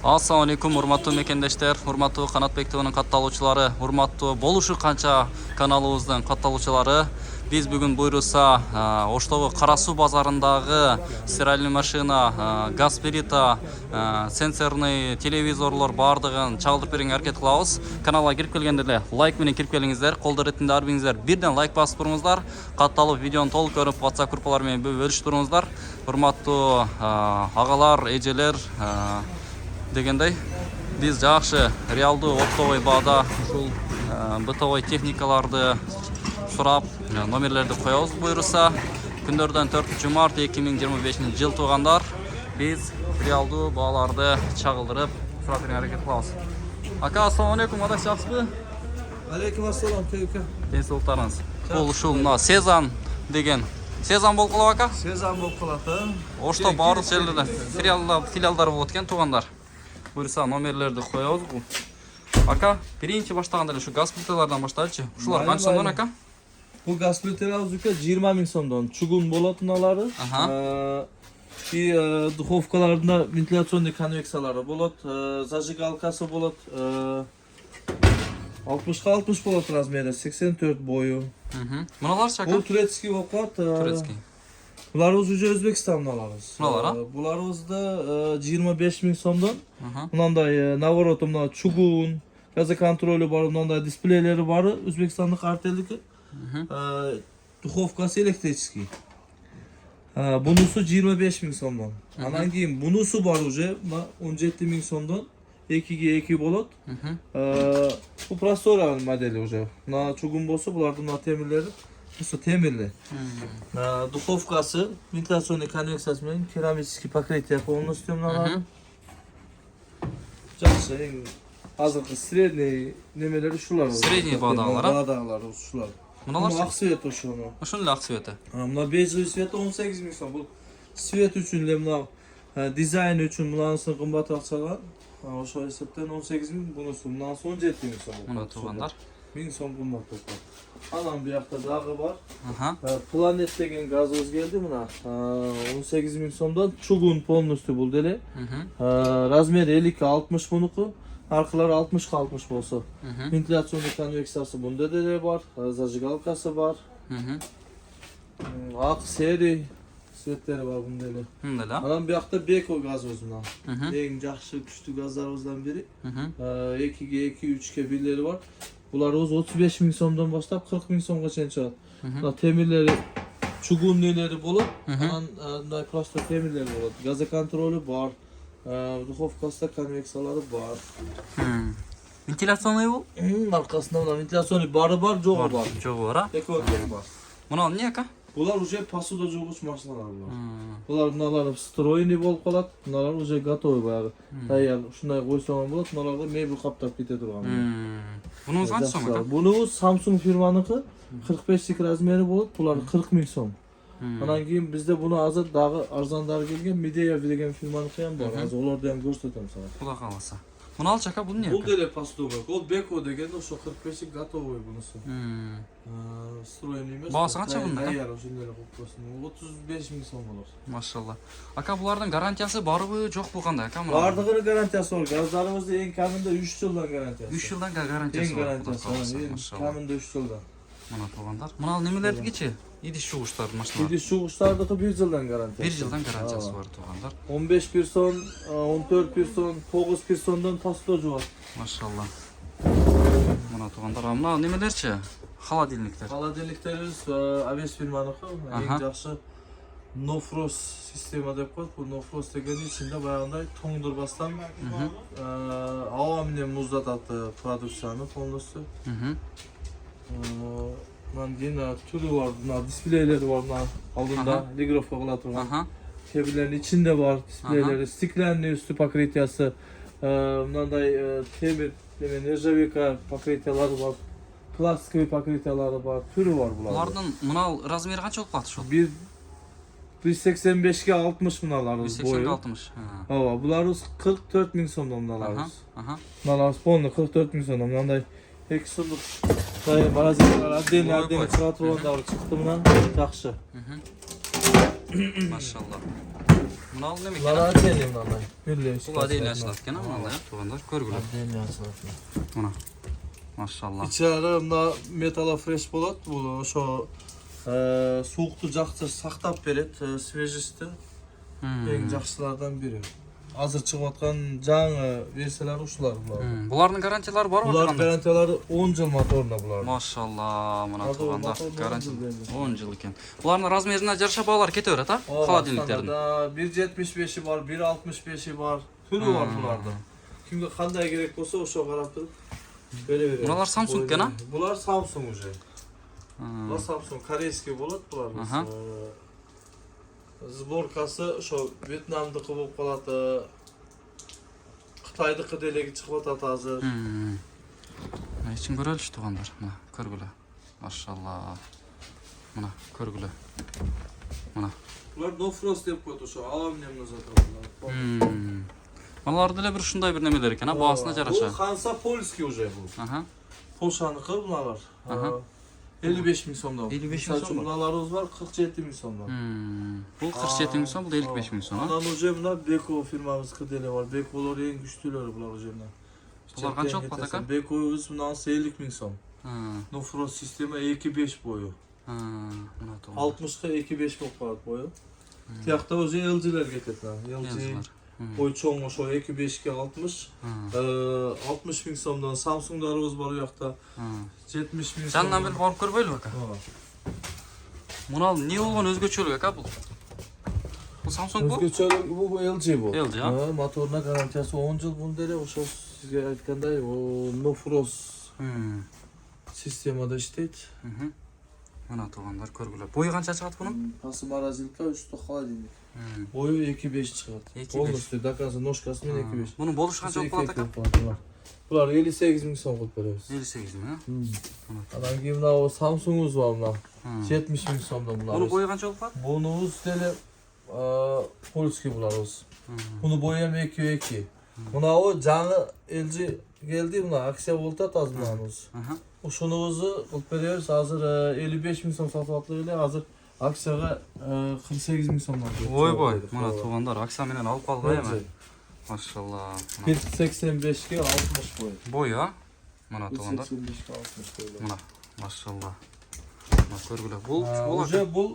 Assalamu alaikum, урматтуу мекендештер, урматтуу Канатбек ТV'нин катталуучулары, урматтуу болушу канча каналыбыздын катталуучулары. Биз бүгүн буйруса Оштогу Кара суу базарындагы стиральный машина, газ плита, сенсорный телевизорлор бардыгын чагылдырып берүүгө аракет кылабыз. Каналга кирип келгенде эле лайк менен кирип келиңиздер, колдор ретинде ар бириңиздер бирден лайк басып туруңуздар. Катталып видеону толук көрүп, WhatsApp группалар менен бөлүшүп туруңуздар. Урматтуу агалар, эжелер, дегендей, биз жакшы реалдуу оптовый баада ушул бытовой техникаларды сурап, номерлерди коебуз буйруса. Күндөрдөн 4-март 2025-жыл туугандар, биз реалдуу бааларды чагылдырып сурап берүүгө аракет кылабыз. Ака, ассаламу алейкум, адак жакшысызбы? Алейкум ассалам, кайка. Денсаулыктарыңыз. Бул ушул мына Сезан деген. Сезан болуп калат ака? Сезан болуп калат, Ошто баардык жерлерде филиалдар болот экен туугандар. Буйруса номерлерди коебуз бул. Ака, биринчи баштаганда эле ушу газ плиталардан баштайлычы. Ушулар канча сомдон ака? Бул газ плиталар 20 000 сомдон. Чугун болот мыналары. И духовкаларында вентиляционный конвекциялары болот, зажигалкасы болот. 60-60 болот размери, 84 бою. Мыналарчы ака? Бул турецкий болуп калат. Турецкий. Буларыбыз уже Өзбекстан алабыз. Булар, Буларыбызды 25 000 сомдон. Мынандай навороты, мына чугун, газоконтролю бар, мынандай дисплейлери бар, Өзбекстандык артелдики. Духовкасы электрический. Бунусу 25 000 сомдон. Анан кийин бунусу бар уже 17 000 сомдон. 2ге 2 болот. Бул простора модели уже. Мына чугун болсо, булардын мына темирлери Просто темирли. Духовкасы, вентиляционный конвекциясы менен керамический покрытие полностью мыналар. Жакшы, эң азыркы средний немелери ушулар. Средний баадагылар, баадагылар ушулар. Мыналар ак цвет ошону. Ошол эле ак цвети. Мына бежевый цвет 18 000 сом. Бул цвет үчүн эле мына дизайн үчүн мынанысы кымбатыраак чыгат. Ошол эсептен 18 000, бунусу мынанысы 17 000 сом. Мына туугандар. 1000 сом кымбат болуп. Анан биякта дагы бар. Планет деген газыбыз келди мына. 18 000 сомдон чугун полностью бул деле. Размери 50-60 бунуку. Аркылары 60-60 болсо. Вентиляционный конвекциясы бунда деле бар. Зажигалкасы бар. Ак серий цветтери бар бунда деле. Мындай да. Анан биякта Beko газыбыз мына. Эң жакшы күчтүү газдарыбыздан бири. 2ге 2, 3ке бирлери бар. Буларыбыз 35 000 сомдон баштап 40 000 сомго чейин чыгат. Мына темирлери, чугун нелери болот. Анан мындай просто темирлери болот. Газоконтролю бар. Духовкасында конвекциялары бар. Вентиляционный бул? Аркасында мына вентиляционный бары бар, жогу бар. Жогу бар, Экология бар. Мына эмне ака? Булар уже посуда жугуч машиналар булар. Булар мыналар встроенный болуп калат. Мыналар уже готовый баягы. Даяр ушундай койсоң болот. Мыналарга мебель каптап кете турган. Бунуңуз канча сом ака? Бунуңуз Samsung фирманыкы 45 размери болот. Булар 40 000 сом. Анан кийин бизде буну азыр дагы арзандары келген Медея деген фирманыкы ham бар. Азыр олорду ham көрсөтөм сага. Куда каласа. Муналчы ака бул эмне? Бул деле поступок. Ол Beko деген ошо 45 готовый бунусу. Встроенный эмес. Баасы канча бунун? Даяр ошондой эле копкосын. 35 000 сом болот. Машалла. Ака булардын гарантиясы барбы, жокпу кандай ака? Бардыгынын гарантиясы бар. Газдарыбызды эң камында 3 жылдан гарантиясы. 3 жылдан гарантиясы бар. Эң камында 3 жылдан. Мына туугандар. Мына немелердикичи? Идиш жугуштар машиналар. Идиш жугуштардыкы 1 жылдан гарантиясы. 1 жылдан гарантиясы бар туугандар. 15 пирсон, 14 пирсон, 9 пирсондон посуда жугат. Машалла. Мына туугандар, мына немелерчи? Холодильниктер. Холодильниктерибиз Авес фирманыкы, эң жакшы No Frost система деп коет. Бул No Frost дегени ичинде баягындай тоңдурбастан аба менен муздатат продукцияны полностью. Мындан кийин түрү бар, мына дисплейлери бар, мына алдында лигровка кыла турган. Кебелердин ичинде бар дисплейлери, стеклянный үстү покрытиясы, мындай темир, нержавейка покрытиялары бар, пластиковый покрытиялары бар, түрү бар булар. Булардын мына размери канча болуп калат ошол? 185ге 60 мыналарыбыз бою. 180-60. Ооба, буларыбыз 44 000 сомдон мыналарыбыз. Мыналарыбыз полный 44 000 сомдон. Мындай 2 сомдук морозилкалар отдельно чыгат турган дагы чыкты мына. Жакшы. Машалла. Mına al neme Bunlar ekan? adeli bunlar. Birleşik. Bul adeli açıladi ekan mana ya tug'anlar ko'rgula. Adeli açıladi. Mana. Maşallah. İçeri mına metala fresh bolat bu o'sha sovuqni жақсы saqlab beradi, svежести. Eng yaxshilardan biri. Hozir chiqayotgan жаңы versiyalar ushular bular. Bularning garantiyalari bormi? Bular garantiyalari 10 yil motorda bular. Maşallah, mana Hadi tug'anda motor 10 garantiya yil berdi. 10 yil ekan. Bularning razmeriga yarasha baholar ketaveradi, ha? Xolodilniklarning. 1.75'i var, 1.65'i var. Türü var bularda. Kimga qanday kerak bo'lsa o'sha qarab turib beraveradi. Bular Samsung ekan, ha? Bular Samsung уже. Bular Samsung koreyskiy bo'ladi bular. Sborkasi o'sha Vyetnamniki bo'lib qoladi. Xitoyniki delegi chiqyapti hozir. Nechun ko'ralish tug'anlar? Mana ko'rgula. Maşallah. Mana ko'rgula. Mana. Bular no frost deb qo'ydi o'sha alyuminiyamdan sotadilar. Manalarda bir shunday bir nimalar ekan, ha, bahosina jarasha. Bu Hansa Polskiy уже bu. Aha. Polshaniki bular. Aha. 55 ming so'mdan. 55 ming so'm. Bularimiz var 47 ming so'mdan. Bu 47 ming so'm, bu 55 ming so'm, ha. Anan уже mına Beko firmamızki deli var. Beko'lar en güçlüleri bular уже mına. Bular qancha olib qoldi aka? Beko'yuz mına 50 ming so'm. No frost sistemi 2.5 boyu. Mana to'g'ri. 60 ga 2.5 bo'lib qoladi boyu. Tiyaqda o'zi LG'lar ketadi. LG boy cho'ng o'sha 2.5 ga 60. 60 ming so'mdan Samsung'larimiz bor u yoqda. 70 ming so'm. Jandan bil borib ko'rmaylik aka. Buni al, ne bo'lgan o'zgacho'lik aka bu? Bu Samsung bu? O'zgacho'lik bu LG bu. LG, ha? Motoruna garantiyasi 10 yil bundaylar o'sha sizga aytganday o no frost sistemada ishlaydi. Mana tug'anlar ko'rgular. Bo'yi qancha chiqadi buning? Pasti morozilka, usti холодильник. Bo'yi 2.5 chiqadi. 2.5. Polностью доказан ножкасы men 2.5. Buning bo'lishi qancha bo'lib qoladi aka? Bular 58 ming so'm qilib beramiz. 58 mi, ha? Anan keyin mana o Samsung'imiz var buna. 70 ming so'mdan bular. Buning bo'yi qancha bo'lib qoladi? Bunimiz deli polskiy bularimiz. Buni bo'yi ham 2.2. Buna o жаңы LG geldi buna aksiya bo'ldi az bunamiz. Şunu o'zi qilib beramiz. Hozir 55 ming so'm sotyaptilar, hozir aksiyaga 48 ming so'mdan. Voy boy, mana tug'anlar aksiya bilan olib qolgan. Maşallah. 1.85 ga 60 boy. Bo'y, ha? Mana tug'anlar. 1.85 ga 60 boy. Mana, maşallah. Mana ko'rgular. Bu Уже бұл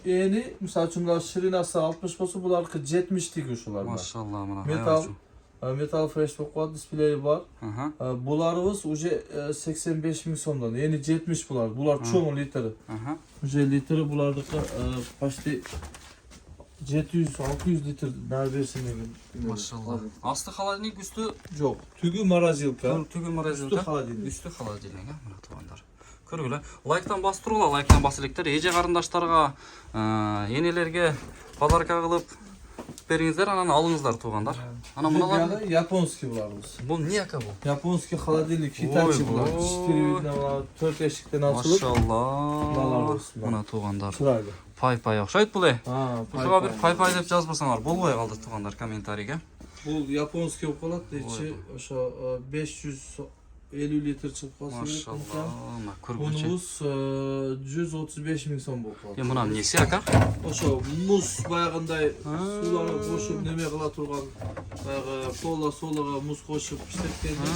eni misal üçün bunlar şirinası 60 bolsa bularki 70 dik şular. Maşallah mana. Metal fresh bo'lib qoldi, displeyi var. Bularımız уже 85 ming so'mdan. Yeni 70 bular. Bular çoğun litri. Уже litri bulardaki почти 700-600 litr neredeyse ne gibi. Maşallah. Astı холодильник, üstü Yok. Tügü morozilka. Tügü morozilka. Üstü холодильник. Üstü холодильник, ha, mana tug'anlar. Ko'rgular. Like'dan basып turinglar, like'dan basinglar. Eje qarindoshlarga, enelerge pazarka qilib beringizler, anani alыңыздар tug'anlar. Ana bunalar Yaponskiy bularımız. bu ne aka bu? Yaponskiy холодильник Hitachi bular. Stereo'dan 4 eşikten açılıp. Maşallah. Mana tug'anlar. Sırayla. Pay o'xshaydi bular. Bularga bir Pay. pay deb yozmasalar bo'lmay qoldi tug'anlar kommentariyaga. Bu Yaponskiy bo'lib qoladi, içi o'sha 550 litr chiqib qolsa. Maşallah. Mana ko'rguchi. Bunumuz 135 ming so'm bo'lib qoldi. Buni nesi aka? O'sha muz bayagınday sularni qo'shib nima qila turgan bayağı kola solaga muz qo'shib ishlatganda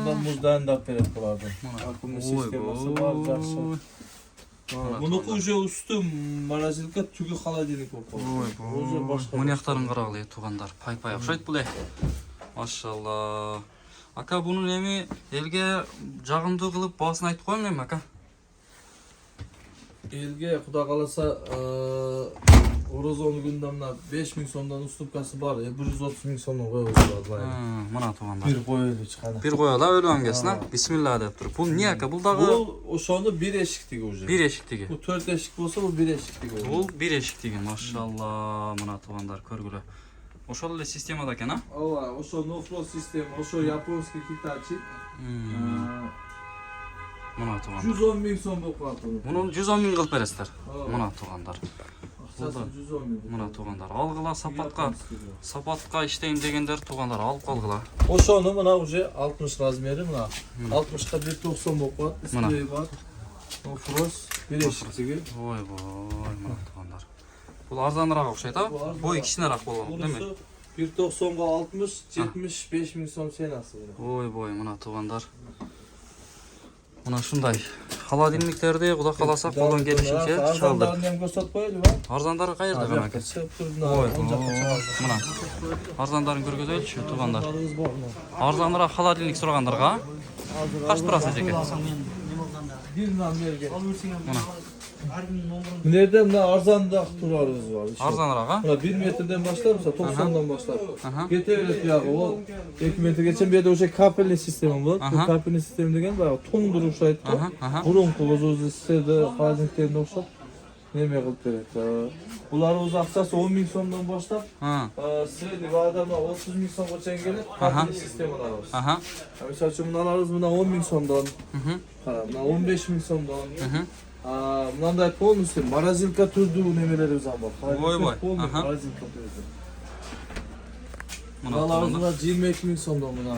bundan muzdan dab berib qo'yadi. Akkumli sistemasi bor, yaxshi. Buniki уже usti morozilka, tugi холодильник bo'lib qoldi. O'zi boshqa. Monyaqtарын qarag'lar tug'anlar. Pay o'xshaydi bular. Maşallah. Aka buni nemi elga jag'imdi qilib bahosini aytib qo'ymaymi aka? Elga xudo qalasa Orozon gündemde 5 ming so'mdan ustupkasi bor. 130 ming so'mdan qo'yib mana tug'anlar. Bir qo'yaylik chiqadi. Bir qo'yala o'lgangasina. Bismillah deb turib. Bu ne aka? Bu dag'i Bu o'shoni bir eshikdagi уже. Bir eshikdagi. Bu 4 eshik bo'lsa, bu bir eshikdagi. Bu bir eshikdagi. Maşallah. Mana tug'anlar ko'rgular. O'shalar sistemada ekan, ha? Ova, o'sha no frost sistemi, o'sha yaponskiy Hitachi. Mana tug'anlar. 110 ming so'm bo'lib qoldi. Buni 110 ming qilib berasizlar. Mana tug'anlar. Aqchasi 110 ming. Mana tug'anlar. Olg'ila sapatqa ishlayin deganlar tug'anlar olib qolg'ila. O'shoni mana уже 60 razmeri mana. 60 ga 190 bo'lib qoldi. Displey bor. No frost bir eshikdagi. Voy voy, mana tug'anlar. Bul arzanıraak okşayt ha. Bu arzan. Boy kişinerak bolmalı, değil mi? Bunusu 1.90'ga 60, 75 ming so'm senasi. Boy, mına tuğandar. Mına şunday. Холодильниктерди Кудай kalasa koldan gelişince çaldır. Arzanlarını hem gösterip koyalım ha. Arzandары кайерде Abi, kanaka? çıkıp durduğunda Ой, on жаққа шығарды. мына. Arzandарын көргөзөлүчү туугандар. Arzanlarımız var mı? Arzаныраак холодильник сурагандарга кач турасыз эжеке? Bilmem nereye. Мына. Nereden ne arzanda turarımız var. işte. Arzаныраак а? Buna 1 metreden başlar mısın? 90'dan başlar. Aha. Getirir ya o. 2 metre geçen bir yerde o şey kapelli sistemi var. Bu Aha. kapelli sistemi degen bayağı ton duruşaydı. Aha. Burun kuluzu istedi, hazinliklerini okşap. Neme kılıp verir. Bunlar uz akçası 10 ming so'mdan başlap. Ha. Sıraydı bir adamla 30 ming so'm geçen gelip kapelli sistemi alırız. Aha. Mesela için bunu alırız buna 10 ming so'mdan. Buna 15 ming so'mdan. Bundan полностью морозилка türdüğü nemelerimiz var. Boy. Полностью Aha. mорозилка türdü. Mına Bunlar tuğandar. 22 ming so'mdan buna.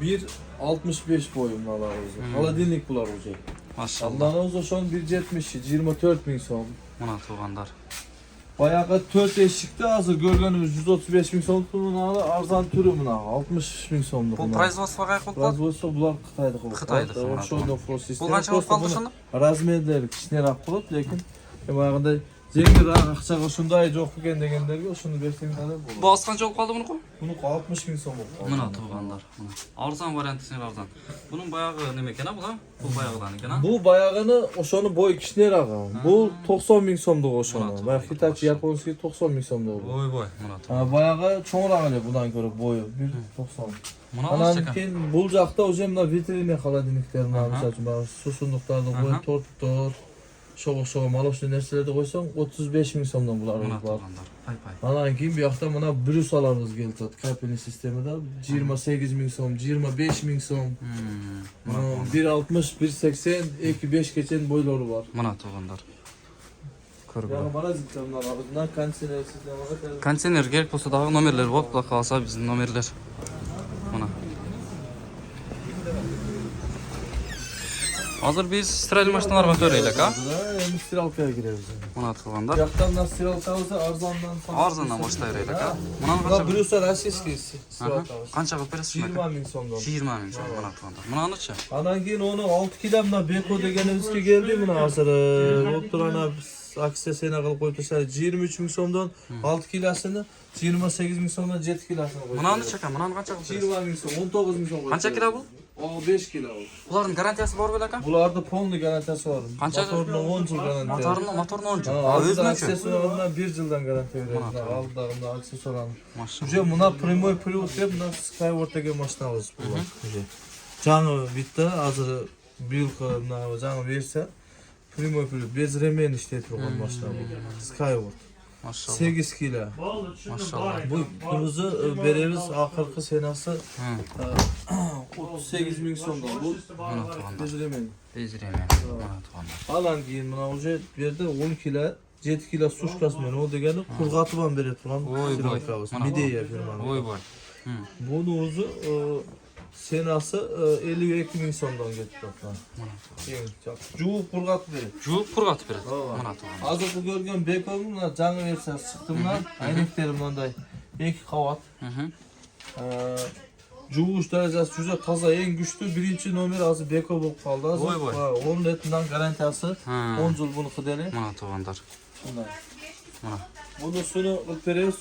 1.65 boyu bunlar. Холодильник bular olacak. Maşallah. Bundan o son 1.70, 24 ming so'm. Mına tuğandar. Bayağı 4 eşikte hazır görgönümüz 135 ming so'm buna arzan türü buna 60 ming so'mdu Бул buna. производство каяк болуп калат? Производство bular Xitayda qilib. Xitoyda qilib. Offshore frost Бул sistemi. канча болуп калды ошондо? Razmerleri kichikroq bo'ladi, lekin bayag'inday yengilroq ақшаға shunday yo'q ekan deganlarga shuni bersanglar bo'ladi. Бул канча болуп калды мунуку? Buni 60 ming so'm bo'ldi. Мына туғандар. Арзан варианты сен арзан. Bunun баягы неме экен а бул? Бул баягыдан экен а? Bu bayağını oşonu boy kichikroq. Bu 90 ming so'mdiq oşonu. Bayağı Hitachi yaponskiy 90 ming so'mdiq. Boy. Mına tuğ. Bayağı cho'ngroq ele bundan ko'ra boyu 1.90. Mına Anan alış çeken. keyin bu жақта уже мына ветеринар холодильниктерин misol uchun mana susunduqlarni qo'yib tortib sho'g'i молочный narsalarni qo'ysang 35 ming so'mdan bular Mına bor. tuğanдар. Pay. Anan keyin bu yoqda mana brusalarimiz keldi. Kapelli sistemida 28 ming so'm, 25 ming so'm. 1.60, 1.80, 2.5 geçen boyları var. Mına tuğanдар. Көргө. Yani bana zıtlarlar var. Bunlar kanser sistemleri. Контейнер керек болсо дагы номерлер болуп, Кудай кааласа биздин номерлер. Мына. Азыр биз стиральный машиналарга төрөйлүк, а? Endi stiralkaya gireriz. Мына туғандар. Yaktan stiralkamızı arzandan Арзандан баштай берели, а? Мунаны Buna канча? Brüssel российский Аха. stiralkamız. Канча кылып бересиз? 20 ming so'mdan. 20 миң сом мына туғандар. Мынанычы? Anan keyin onu 6 kilo mına Beko degenimizga geldi buna hazır. Bo'p turana aksiya sena qilib qo'yib tashladi. 23 ming so'mdan 6 kilosini, 28 ming so'mdan 7 kilosini qo'ydi. Мынанычы экен? Мынаны канча кылып бересиz? 20 ming so'm, 19 ming so'm qo'ydi. Канча кило бул? O 5 kilo. Булардын гарантиясы бар беле ака? Bularda polni garantiyasi var. Qancha? Motoruna 10 yıl garantiya. Motorun 10 jыл. Özünün Өзүнүнчү. aksesuarına 1 yıldan garantiya veriyoruz. Aldığımda aksesuarını. Машалла. Уже buna primoy привод deb buna Skyward degan mashinamiz bular. Жаңы bitta hozir bilka buna жаңы bersa primoy привод без remen ishlatib turgan mashina bu. Skyward. Машалла. 8 kilo. Машалла. Bu bunuzu beremiz oxirgi senasi 38 ming so'mdan. Bu Мына туғандар. bez remen. Безиреме. Мына туғандар. Alan keyin buna уже bu yerda 10 kilo 7 kilo sushkasi bilan o degani qurg'atib ham berib turgan Voy, sirokamiz. voy. Mideya firmani. Ой-бой. Buni o'zi senasi 52 ming so'mdan ketdi. Juvib qurg'atib beradi. Жууп пургатып берет. Ооба. Мына туғандар. Hozirgi ko'rgan Beko'ning mana жаңы versiyasi chiqdi bundan. Aynikteri bunday 2 qavat. Juvuş derecesi juda toza, eng güçlü birinchi nomer hozir Beko bo'lib qoldi. Voy, voy. 10 letdan garantiyasi 10 yil buni qideli. Мына туғандар. Bunday. Мына. Bunusunu qilib beramiz,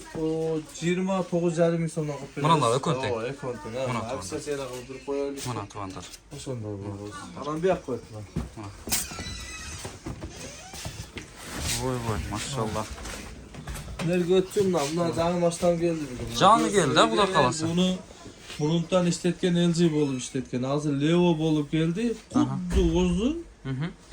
29,5 ming so'mdan qilib beramiz. Manalar Ekontek. О, Ekontek. Mana Aksiya sena qilib turib qo'yaylik. Мына туғандар. O'shanda bo'ladi. Anam bu yoqqa qo'yibman. Ой-бой, машалла. Nerga o'tdim lan? Bunlar жаңы mashtam keldi bugun. Жаңы keldi, Xudo qalasa. Buni burundan ishlatgan LG bo'lib ishlatgan. Hozir Levo bo'lib keldi. Xuddi o'zi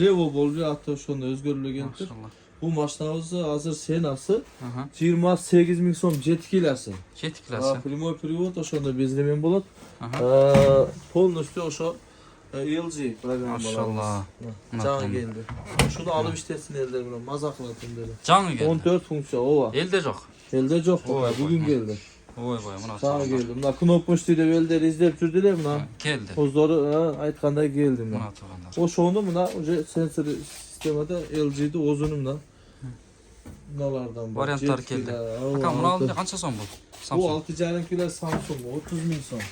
Levo bo'ldi, hatto shunda o'zgartirgan. Машалла. Bu mashinamizni hozir senasi Aha. 28 ming so'm 7 kilosi. 7 klassa. Primoy привод o'shanda bezlemen bo'ladi. Полностью o'sha LG programma. Maşallah. Жаңы keldi. Shuni olib ishlatsin ellar bilan maza qilatim dedi. Жаңы келди. 14 funksiya ova. Элде жок. Elde yo'q, Oy, bugun oy. keldi. Ой-бой, мына Жаңы туғандар. keldi. Buna knoppochta deb elder izlab turdilar buna. Келди. O'zlari aytganday keldi buna. Мына туғандар. O'shoni buna уже sensor sistemada LG'ni o'zini buna bunalardan var. Variantlar keldi. Aka bunu aldığında qancha so'm bu? Bu Samsung. 6,5 kilo Samsung 30 ming so'm.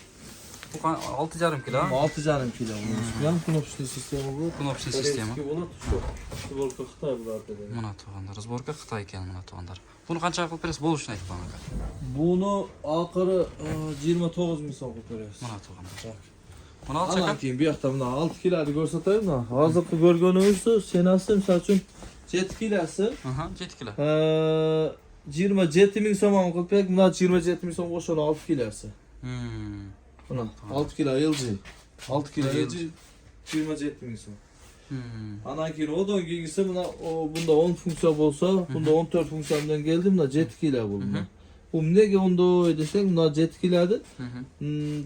Bu 6,5 kilo. 6,5 kilo. Bunun knopочный sistemi bu. Knopочный sistema. Eski bo'ladi shu. Svorka Xitoy bularda. Mana tug'anlar, sborka Xitoy ekan mana tug'anlar. Buni qancha qilib berasiz? Bo'lishini aytib qo'ying aka. Buni oxiri 29 ming so'm qilib berasiz. Mana tug'anlar. Buni olchi Ana aka. keyin bu yoqda mana 6 kiloni ko'rsataymi? Hozirgi ko'rganingiz senasi misol uchun 7 kilosi Aha, 7 kilo. 27 ming so'm qilib berdik. Buna 27 ming so'm qo'shib 6 kilosi. Buna 6 kilo LG. 6 kilo LG 27 ming so'm. Ana keyin odan keyingisi bunda 10 funksiya bo'lsa, bunda 14 funksiya bilan keldi, bunda 7 kilo bo'ldi. Bu nega unday desang, bunda 7 kiloda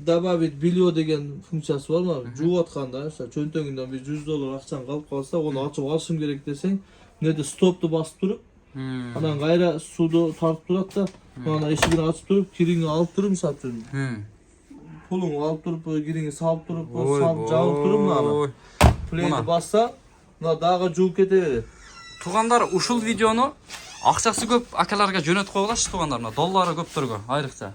добавить bелье degan funksiyasi bor. Mana juvotganda, masalan, cho'ntagingdan bir 100 dollar aqchang qolib qolsa, uni ochib olishim kerak desang, bunda stopni bosib turib, ana g'ayra suvni tortib turadi da, mana eshigini ochib turib, kiringni olib turib, misol uchun pulingni olib turib, kiringni solib turib, solib javib turib, mana playni bossa, buna dag'i juvib ketaveradi. Tug'anlar ushul videoni aqchasi ko'p akalarga jo'natib qo'yinglar, tug'anlar. Dollari ko'pdirga, ayriqcha.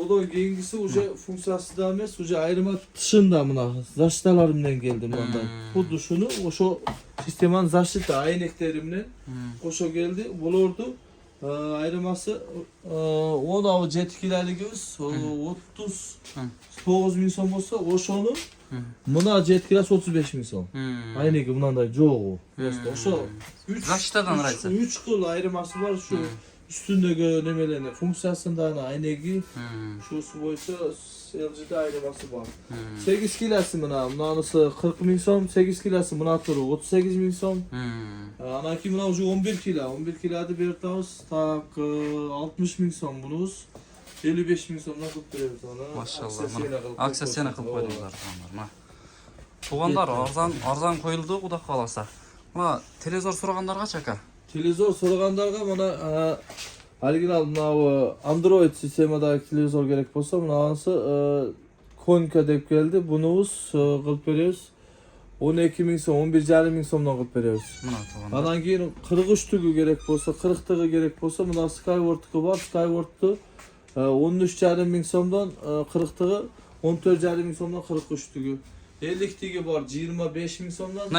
Odan keyingisi уже funksiyasida emas, уже ayrima tishida buna zashitalar bilan keldi bunda. Xuddi shuni o'sha sistemani zashita aynekleri bilan qo'sha keldi. Bulardi ayrimasi 17 kiloligi 39 ming so'm bo'lsa, o'shoni buna 7 kilosi 35 ming so'm. Aynegi bunday jo'g'u. O'sha 3 Zashitadan raysa. 3 xil ayrimasi bor shu. Üstündeki nemelerine funksiyasından aynegi şusu boyunca LG'de ayırması var. 8 kilosu bunası 40 ming so'm, 8 kilosu buna turu 38 ming so'm. Anaki buna ucu 11 kilo. 11 kiloda bir tavus tak 60 ming so'm bunuz. 55 ming so'mdan qilib beramiz ona. Maşallah. Aksesiyana qilib qo'ydilar tug'anlar. Tug'anlar arzon qo'yildi, xudo xolasa. Mana televizor so'raganlarga aka. Televizor so'raganlarga mana original Android sistemadagi televizor kerak bo'lsa, bunisi Konka deb keldi. Bunimiz qilib beramiz. 12 ming so'm, 11,5 ming so'mdan qilib beramiz. Mana tug'anlar. Ondan keyin 43 tugi kerak bo'lsa, 40 tugi kerak bo'lsa, bunda Skyward'ı bor. Skyward'ı 13,5 ming so'mdan 40 tugi, 14,5 ming so'mdan 43 tugi. 50 tugi bor, 25 ming so'mdan.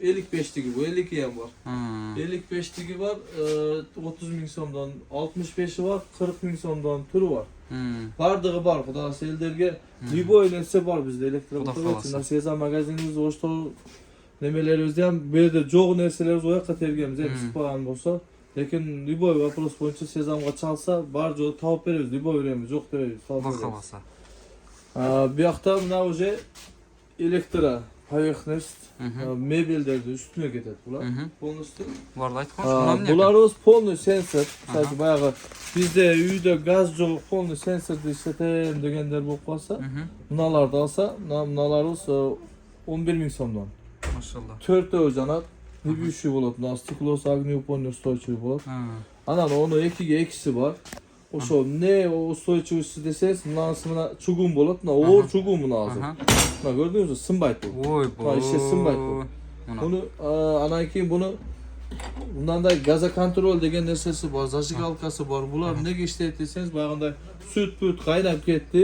55 tigi bu, 52 ham bor. 55 tigi var, 30 ming so'mdan, 65'i var, 40 ming so'mdan turi var. Bardığı var, xudo selderge liboy narsa bor bizda elektron sezam magazinimiz o'shda nemelarimiz ham bu yerda jo'q narsalarimiz u yoqqa terganmiz, ham chiqqan bo'lsa, lekin liboy вопрос bo'yicha sezamga chalsa, bar joy topib beramiz, liboy beramiz, yo'q deb topib. Bu yoqda mana o'sha elektro поверхность mebellerdi üstüne ketadi bular. Polностью. Vardı aytib Bularimiz polnoy sensor. Sadece bayağı bizde uyda gaz jo'q polnoy sensor ishlatem deganlar bo'lib qolsa, bunalarni olsa, bunalarimiz 11 ming so'mdan. Maşallah. 4 ta o'janat, nibiyushi bo'ladi. Buna stiklos огнеупорный устойчивый bo'ladi. Ana onu 2'ge 2'si var. O'sha ne устойчивости desangiz, bunasini chugun bo'ladi. O'g'ir chugun buni hozir. Mana ko'rdingizmi? Sinmaydi bu. Voy bo. Ishga sinmaydi bu. Buni anan keyin buni bundanda gaza kontrol degan narsasi bor, zajigalkasi bor. Bular nega ishlaydi desangiz, bag'anda sut qaynab ketdi.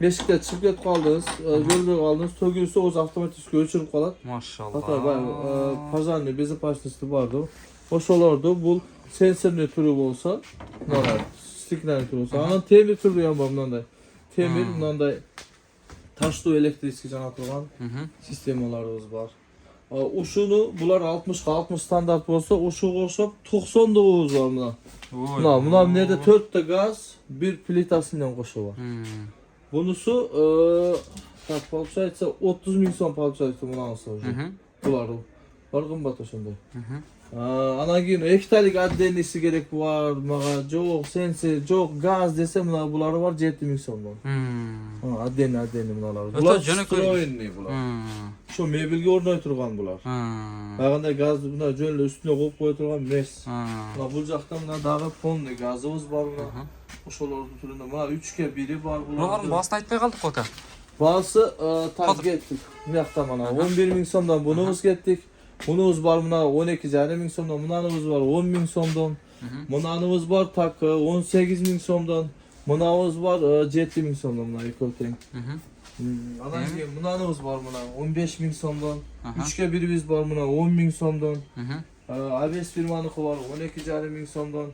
Eshikda chiqib ketib qoldingiz, yo'lda qoldingiz, to'gilsa o'zi avtomatik o'chirib qoladi. Maşallah. Hatta pazarni bezopasnosti bordi. O'shalarda bu sensorli turi bo'lsa, mana stiklarni turi bo'lsa, ana temir turi ham bor bunday. Temir bunday taşlı elektrikli janatorgan sistemalarımız var. Uşunu bular 60 standart olsa, uşu olsa 99 var buna. Buna nerede 4 ta gaz, bir plitasıyla koşu var. Bunusu palçaysa 30 ming so'm palçaysa buna alsa hocam. Bular var qimmat o'shanda. Ana keyin ikkitalik addenisi gerek var, maga jo'q, sensi jo'q, gaz desa buna bulari var 7 ming so'mdan. Adden bunalar. Bular stroyinli bular. Şu mebelga o'rnay turgan bular. Bag'anda gaz buna jo'nli ustuna qo'yib qo'ya turgan emas. Mana bu yoqda buna dag'i polni gazimiz bor buna. O'shalarning turida mana 3 ga 1i bor bular. Bularning bahsini aytmay qoldik aka. Bahsi tak ketdik. Bu yoqda mana 11 ming so'mdan bunimiz ketdik. Bunumuz var buna 12,5 so'mdan, bunanımız var 10.000 so'mdan. Bunanımız var takı 18.000 so'mdan. Bunamız var 7.000 so'mdan buna ekoting. Anan keyin bunanımız var buna 15.000 so'mdan. 3'ke birimiz var buna 10.000 so'mdan. ABS firmaniki var 12,5 so'mdan.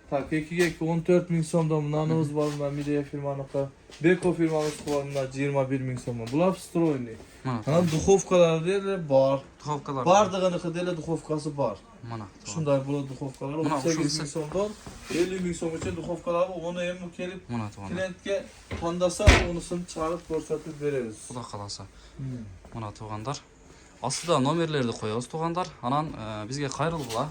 Tak 2'ge 2 14.000 so'mdan bunanımız var buna Midea firmaniki. Beko firmaniki var buna 21.000 so'mdan. Bular встроенный. Ana duxovkalar derler bar. Duxovkalar. Bardığıniki derler duxovkası bar. Mana. Shunday bu duxovkalar Mana 18.000 so'mdan 50.000 so'm uchun duxovkalar bor. Uni ham kelib Mana to'g'ri. klientga tandasa unisini chiqarib ko'rsatib beramiz. Xudo qalasa. Mana to'g'anlar. Ostida nomerlarni qo'yamiz to'g'anlar. Anan bizga qayrilinglar.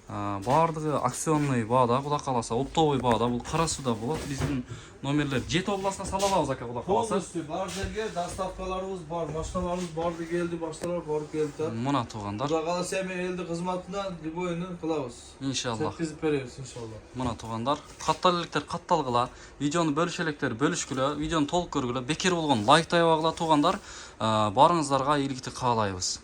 Bardығы акционный бағада, құда қаласа, оптовый бағада, бұл Қарасуда болады. Біздің номерлер Жет обласына сала аламыз ака, құда қаласа. Полностью бар жерге доставкаларымыз бар, машиналарымыз барды келді, башталар барып келді. Мына туғандар. Құда қаласа мен елді қызматына любойны қылабыз. Иншаллах. Жеткізіп береміз иншаллах. Мына туғандар. Қатталылықтар қатталғыла, видеоны бөлішеліктер бөлішкілі, видеоны толық көргілі, бекер болған лайктай бағыла туғандар, барыңыздарға елгіті қалайбыз.